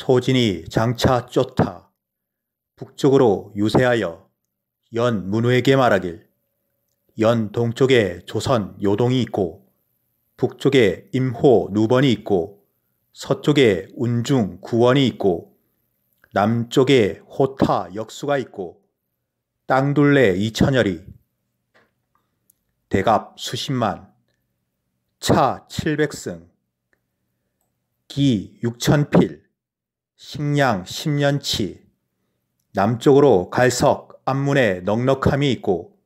소진이 장차 쫓아 북쪽으로 유세하여 연 문우에게 말하길, 연 동쪽에 조선 요동이 있고 북쪽에 임호 누번이 있고 서쪽에 운중 구원이 있고 남쪽에 호타 역수가 있고 땅둘레 이천여리, 대갑 수십만, 차 700승, 기 6천필, 식량 10년치, 남쪽으로 갈석 앞문에 넉넉함이 있고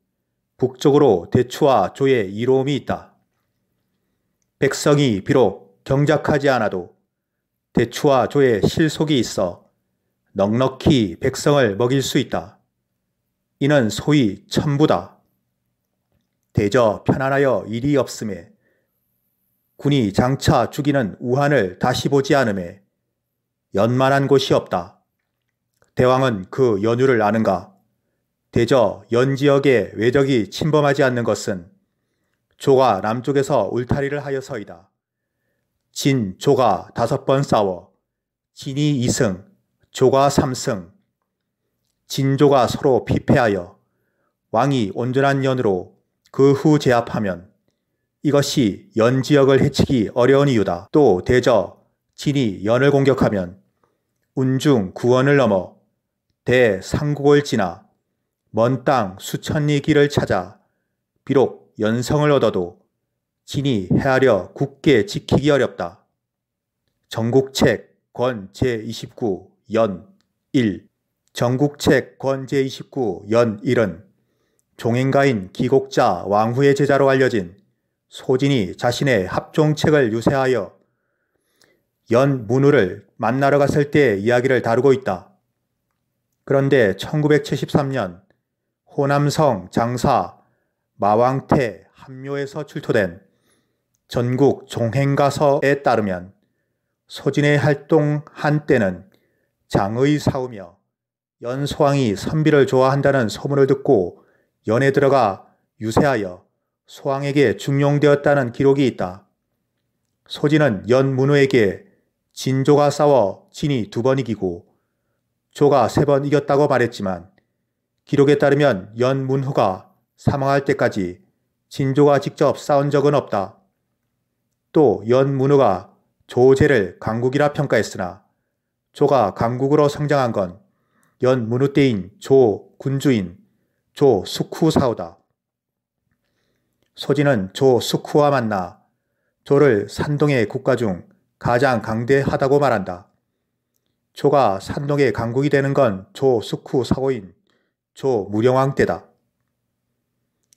북쪽으로 대추와 조의 이로움이 있다. 백성이 비록 경작하지 않아도 대추와 조의 실속이 있어 넉넉히 백성을 먹일 수 있다. 이는 소위 천부다. 대저 편안하여 일이 없음에 군이 장차 죽이는 우한을 다시 보지 않음에 연만한 곳이 없다. 대왕은 그 연유를 아는가? 대저 연지역에 외적이 침범하지 않는 것은 조가 남쪽에서 울타리를 하여서이다. 진, 조가 5번 싸워 진이 2승, 조가 3승, 진조가 서로 피폐하여 왕이 온전한 연으로 그 후 제압하면 이것이 연지역을 해치기 어려운 이유다. 또 대저 진이 연을 공격하면 운중 구원을 넘어 대상국을 지나 먼 땅 수천리 길을 찾아 비록 연성을 얻어도 진이 헤아려 굳게 지키기 어렵다. 전국책 권 제29 연 1. 전국책 권 제29 연 1은 종행가인 기곡자 왕후의 제자로 알려진 소진이 자신의 합종책을 유세하여 연 문우를 만나러 갔을 때의 이야기를 다루고 있다. 그런데 1973년 호남성 장사 마왕태 함묘에서 출토된 전국 종행가서에 따르면 소진의 활동한 때는 장의 사우며 연소왕이 선비를 좋아한다는 소문을 듣고 연에 들어가 유세하여 소왕에게 중용되었다는 기록이 있다. 소진은 연문우에게 진조가 싸워 진이 2번 이기고 조가 3번 이겼다고 말했지만 기록에 따르면 연문후가 사망할 때까지 진조가 직접 싸운 적은 없다. 또 연문후가 조제를 강국이라 평가했으나 조가 강국으로 성장한 건 연문후 때인 조 군주인 조 숙후 사후다. 소진은 조 숙후와 만나 조를 산동의 국가 중 가장 강대하다고 말한다. 조가 산동의 강국이 되는 건 조 숙후 사후인 조 무령왕 때다.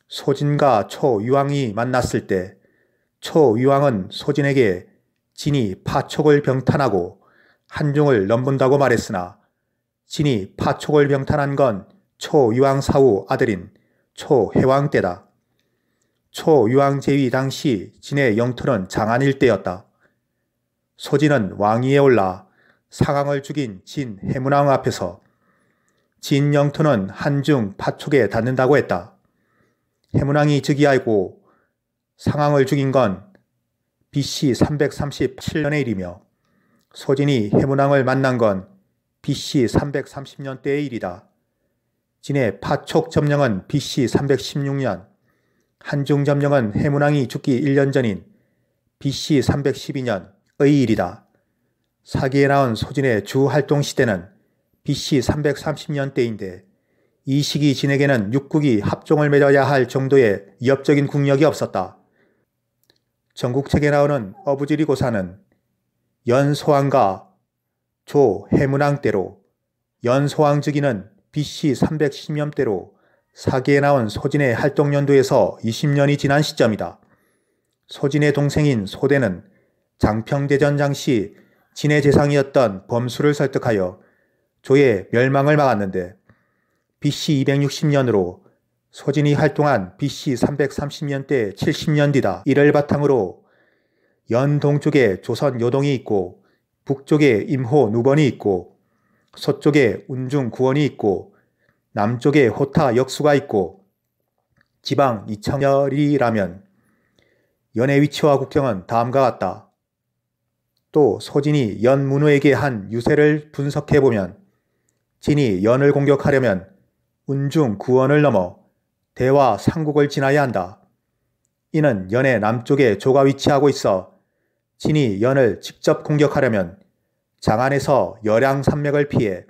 소진과 초유왕이 만났을 때 초유왕은 소진에게 진이 파촉을 병탄하고 한중을 넘본다고 말했으나 진이 파촉을 병탄한 건 초유왕 사후 아들인 초해왕 때다. 초유왕 제위 당시 진의 영토는 장안 일대였다. 소진은 왕위에 올라 상왕을 죽인 진 해문왕 앞에서 진 영토는 한중 파촉에 닿는다고 했다. 해문왕이 즉위하고 상왕을 죽인 건 BC 337년의 일이며 소진이 해문왕을 만난 건 BC 330년대의 일이다. 진의 파촉 점령은 BC 316년, 한중 점령은 해문왕이 죽기 1년 전인 BC 312년의 일이다. 사기에 나온 소진의 주 활동 시대는 BC 330년대인데 이 시기 진에게는 육국이 합종을 맺어야 할 정도의 위협적인 국력이 없었다. 전국책에 나오는 어부지리고사는 연소왕과 조 해문왕 때로 연소왕 즉위는 BC 310년대로 사기에 나온 소진의 활동 연도에서 20년이 지난 시점이다. 소진의 동생인 소대는 장평대전 당시 진의 재상이었던 범수를 설득하여 조의 멸망을 막았는데 BC 260년으로 소진이 활동한 BC 330년대 70년 뒤다. 이를 바탕으로 연 동쪽에 조선 요동이 있고 북쪽에 임호 누번이 있고 서쪽에 운중 구원이 있고 남쪽에 호타 역수가 있고 지방 이천여리라면 연의 위치와 국경은 다음과 같다. 또 소진이 연문우에게 한 유세를 분석해보면 진이 연을 공격하려면 운중 구원을 넘어 대와 상국을 지나야 한다. 이는 연의 남쪽에 조가 위치하고 있어 진이 연을 직접 공격하려면 장안에서 열양산맥을 피해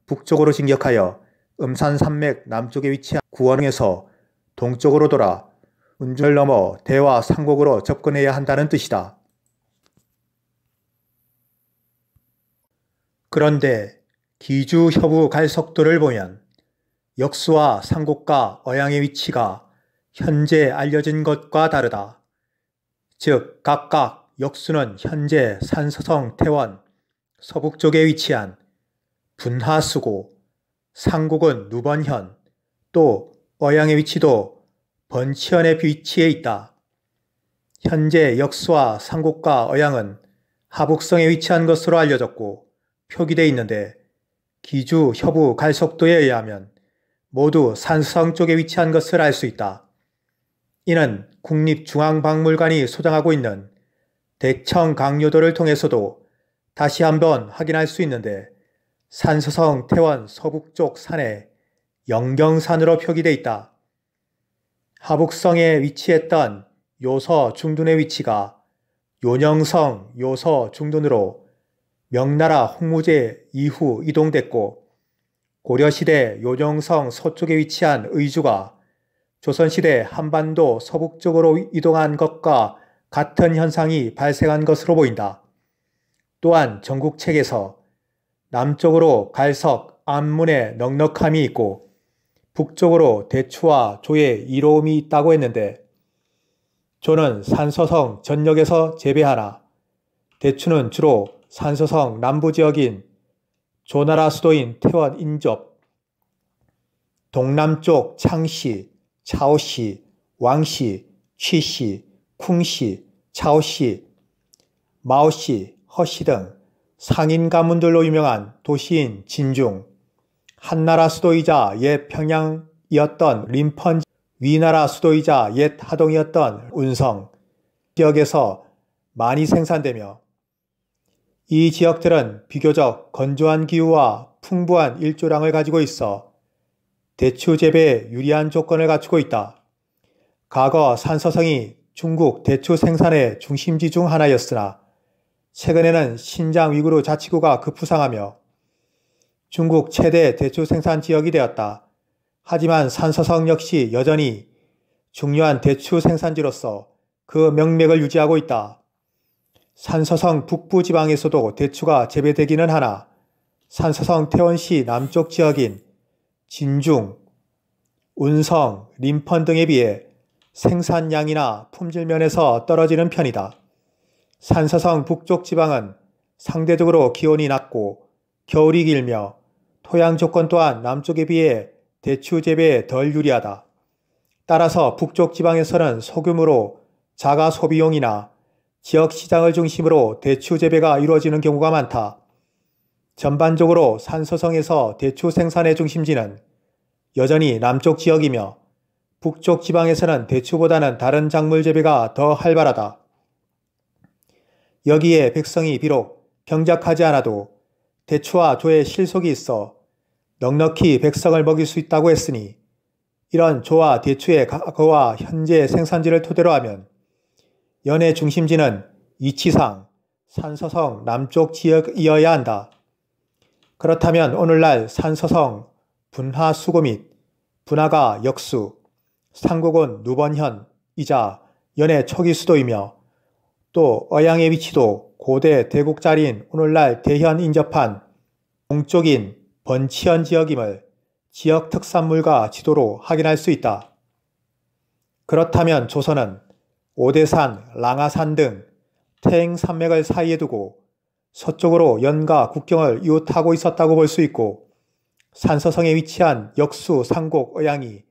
북쪽으로 진격하여 음산산맥 남쪽에 위치한 구원에서 동쪽으로 돌아 운중을 넘어 대와 상국으로 접근해야 한다는 뜻이다. 그런데 기주협우 갈석도를 보면 역수와 상국과 어양의 위치가 현재 알려진 것과 다르다. 즉 각각 역수는 현재 산서성 태원 서북쪽에 위치한 분하수고, 상국은 누번현, 또 어양의 위치도 번치현에 위치해 있다. 현재 역수와 상국과 어양은 하북성에 위치한 것으로 알려졌고 표기되어 있는데 기주 협우 갈석도에 의하면 모두 산서성 쪽에 위치한 것을 알 수 있다. 이는 국립중앙박물관이 소장하고 있는 대청 강요도를 통해서도 다시 한번 확인할 수 있는데 산서성 태원 서북쪽 산에 영경산으로 표기되어 있다. 하북성에 위치했던 요서 중둔의 위치가 요녕성 요서 중둔으로 명나라 홍무제 이후 이동됐고 고려시대 요녕성 서쪽에 위치한 의주가 조선시대 한반도 서북쪽으로 이동한 것과 같은 현상이 발생한 것으로 보인다. 또한 전국책에서 남쪽으로 갈석, 안문에 넉넉함이 있고 북쪽으로 대추와 조의 이로움이 있다고 했는데 조는 산서성 전역에서 재배하나 대추는 주로 산서성 남부지역인 조나라 수도인 태원 인접, 동남쪽 창시, 차오시, 왕시, 취시, 쿵시, 차오시, 마오시, 허시 등 상인 가문들로 유명한 도시인 진중, 한나라 수도이자 옛 평양이었던 림펀, 위나라 수도이자 옛 하동이었던 운성 지역에서 많이 생산되며 이 지역들은 비교적 건조한 기후와 풍부한 일조량을 가지고 있어 대추 재배에 유리한 조건을 갖추고 있다. 과거 산서성이 중국 대추 생산의 중심지 중 하나였으나 최근에는 신장 위구르 자치구가 급부상하며 중국 최대 대추 생산 지역이 되었다. 하지만 산서성 역시 여전히 중요한 대추 생산지로서 그 명맥을 유지하고 있다. 산서성 북부 지방에서도 대추가 재배되기는 하나 산서성 태원시 남쪽 지역인 진중, 운성, 림펀 등에 비해 생산량이나 품질 면에서 떨어지는 편이다. 산서성 북쪽 지방은 상대적으로 기온이 낮고 겨울이 길며 토양 조건 또한 남쪽에 비해 대추 재배에 덜 유리하다. 따라서 북쪽 지방에서는 소규모로 자가 소비용이나 지역 시장을 중심으로 대추 재배가 이루어지는 경우가 많다. 전반적으로 산서성에서 대추 생산의 중심지는 여전히 남쪽 지역이며 북쪽 지방에서는 대추보다는 다른 작물 재배가 더 활발하다. 여기에 백성이 비록 병작하지 않아도 대추와 조에 실속이 있어 넉넉히 백성을 먹일 수 있다고 했으니 이런 조와 대추의 과거와 현재 생산지를 토대로 하면 연의 중심지는 이치상 산서성 남쪽 지역이어야 한다. 그렇다면 오늘날 산서성 분하수고 및 분하가 역수, 상국은 누번현이자 연의 초기 수도이며 또 어양의 위치도 고대 대국자리인 오늘날 대현 인접한 동쪽인 번치현 지역임을 지역 특산물과 지도로 확인할 수 있다. 그렇다면 조선은 오대산, 랑하산 등 태행산맥을 사이에 두고 서쪽으로 연과 국경을 이웃하고 있었다고 볼 수 있고 산서성에 위치한 역수, 상곡, 어양이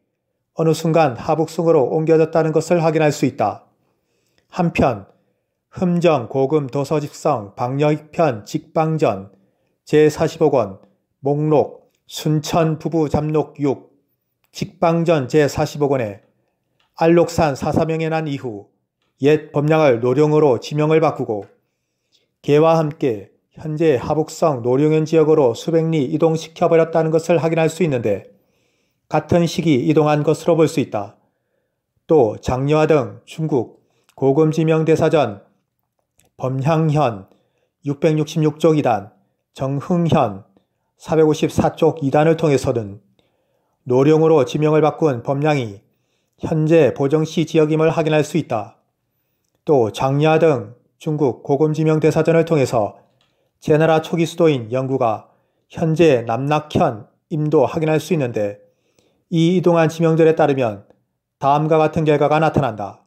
어느 순간 하북성으로 옮겨졌다는 것을 확인할 수 있다. 한편 흠정 고금 도서직성 방역편 직방전 제45권 목록 순천 부부 잡록 6 직방전 제45권에 알록산 사사명에 난 이후 옛 법량을 노령으로 지명을 바꾸고 개와 함께 현재 하북성 노령현 지역으로 수백 리 이동시켜버렸다는 것을 확인할 수 있는데 같은 시기 이동한 것으로 볼 수 있다. 또 장려화 등 중국 고금지명대사전 범향현 666쪽 2단, 정흥현 454쪽 2단을 통해서는 노령으로 지명을 바꾼 범량이 현재 보정시 지역임을 확인할 수 있다. 또 장려화 등 중국 고금지명대사전을 통해서 제나라 초기 수도인 영구가 현재 남락현 임도 확인할 수 있는데 이 이동한 지명들에 따르면 다음과 같은 결과가 나타난다.